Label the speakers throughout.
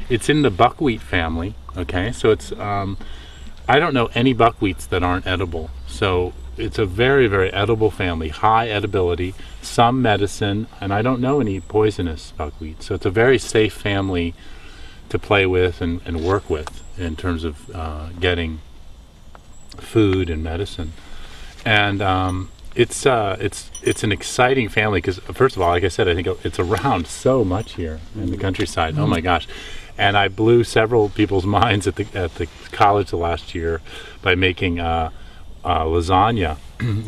Speaker 1: It's in the buckwheat family. Okay, so it's I don't know any buckwheats that aren't edible. So it's a very, very edible family, high edibility, some medicine, and I don't know any poisonous buckwheat. So it's a very safe family to play with and work with in terms of getting food and medicine. And it's an exciting family because, first of all, like I said, I think it's around so much here in the countryside. Oh my gosh. And I blew several people's minds at the college last year by making lasagna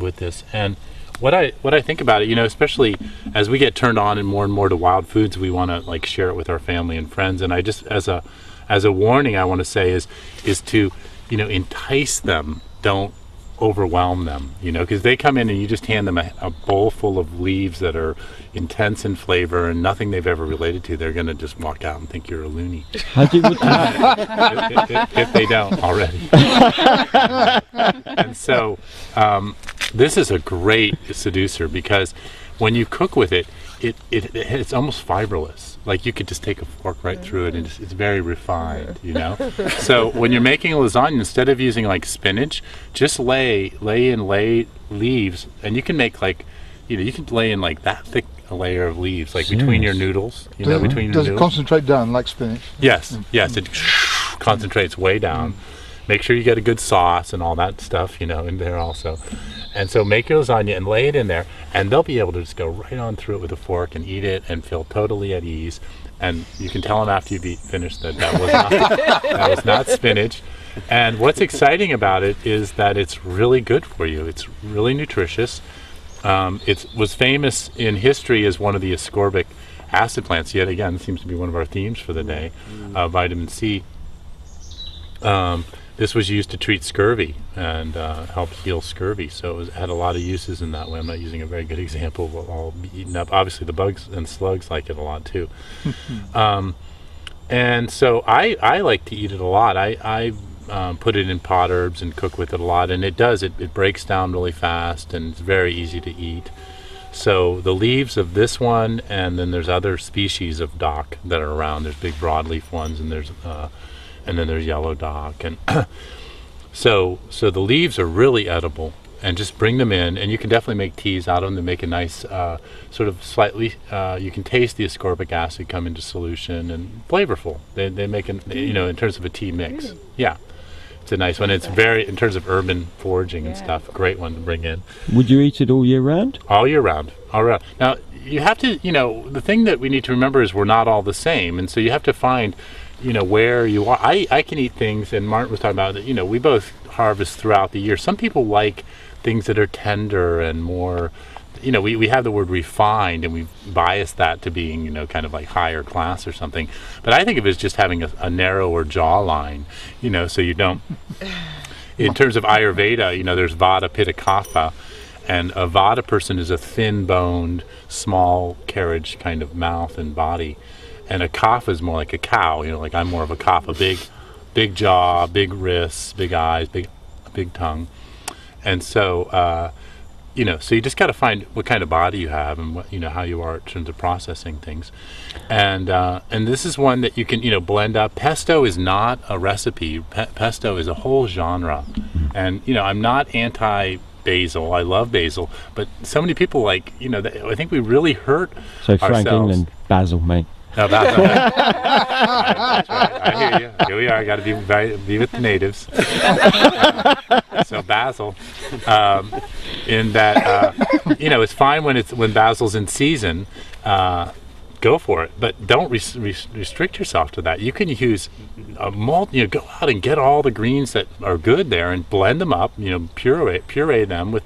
Speaker 1: with this. And what I think about it, you know, especially as we get turned on and more to wild foods, we want to like share it with our family and friends. And I just, as a warning, I want to say is to, you know, entice them. Don't overwhelm them, you know, because they come in and you just hand them a bowl full of leaves that are intense in flavor and nothing they've ever related to. They're going to just walk out and think you're a loony. If they don't already. And so this is a great seducer because when you cook with it, it's almost fiberless. Like you could just take a fork right through it and it's very refined, you know? So when you're making a lasagna, instead of using like spinach, just lay leaves, and you can make like, you know, you can lay in like that thick a layer of leaves, like between your noodles, you know, between your noodles.
Speaker 2: Does it concentrate down like spinach?
Speaker 1: Yes, it concentrates way down. Make sure you get a good sauce and all that stuff, you know, in there also. And so make your lasagna and lay it in there, and they'll be able to just go right on through it with a fork and eat it and feel totally at ease. And you can tell them after you've finished that was not spinach. And what's exciting about it is that it's really good for you. It's really nutritious. It was famous in history as one of the ascorbic acid plants. Yet again, it seems to be one of our themes for the day, vitamin C. This was used to treat scurvy and helped heal scurvy. So it had a lot of uses in that way. I'm not using a very good example of all eaten up. Obviously, the bugs and slugs like it a lot too. And so I like to eat it a lot. I put it in pot herbs and cook with it a lot. And it breaks down really fast and it's very easy to eat. So the leaves of this one, and then there's other species of dock that are around. There's big broadleaf ones, and then there's yellow dock, and so the leaves are really edible. And just bring them in, and you can definitely make teas out of them to make a nice sort of slightly. You can taste the ascorbic acid come into solution and flavorful. They make you know, in terms of a tea mix. Yeah, it's a nice one. It's very, in terms of urban foraging and stuff, great one to bring in.
Speaker 3: Would you eat it all year round?
Speaker 1: All year round, all around. Now you have to, you know, the thing that we need to remember is we're not all the same, and so you have to find, you know, where you are. I can eat things, and Martin was talking about that, you know, we both harvest throughout the year. Some people like things that are tender and more, you know, we have the word refined and we bias that to being, you know, kind of like higher class or something. But I think of it as just having a narrower jawline, you know, so you don't, in terms of Ayurveda, you know, there's Vata, Pitta, Kapha, and a Vata person is a thin-boned, small carriage kind of mouth and body. And a Kapha is more like a cow, you know, like I'm more of a Kapha, big jaw, big wrists, big eyes, big tongue. And so, you know, so you just got to find what kind of body you have and what, you know, how you are in terms of processing things. And this is one that you can, you know, blend up. Pesto is not a recipe. Pesto is a whole genre. And, you know, I'm not anti-basil. I love basil. But so many people like, you know, I think we really hurt
Speaker 3: Frank
Speaker 1: ourselves.
Speaker 3: England, basil, mate.
Speaker 1: No, basil. That's right. I hear you. Here we are. Got to be with the natives. So basil, in that, you know, it's fine when basil's in season. Go for it, but don't restrict yourself to that. You can use you know, go out and get all the greens that are good there and blend them up. You know, puree them with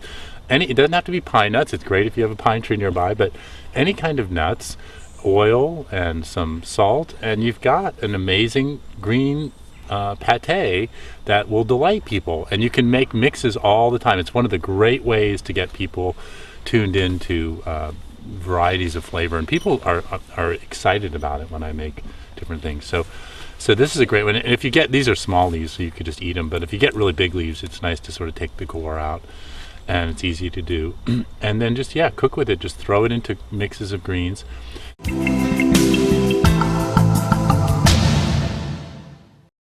Speaker 1: any. It doesn't have to be pine nuts. It's great if you have a pine tree nearby, but any kind of nuts. Oil and some salt, and you've got an amazing green pate that will delight people. And you can make mixes all the time. It's one of the great ways to get people tuned into varieties of flavor, and people are excited about it when I make different things. So this is a great one. And if you get, these are small leaves, so you could just eat them, but if you get really big leaves, it's nice to sort of take the core out, and it's easy to do. And then just, cook with it. Just throw it into mixes of greens.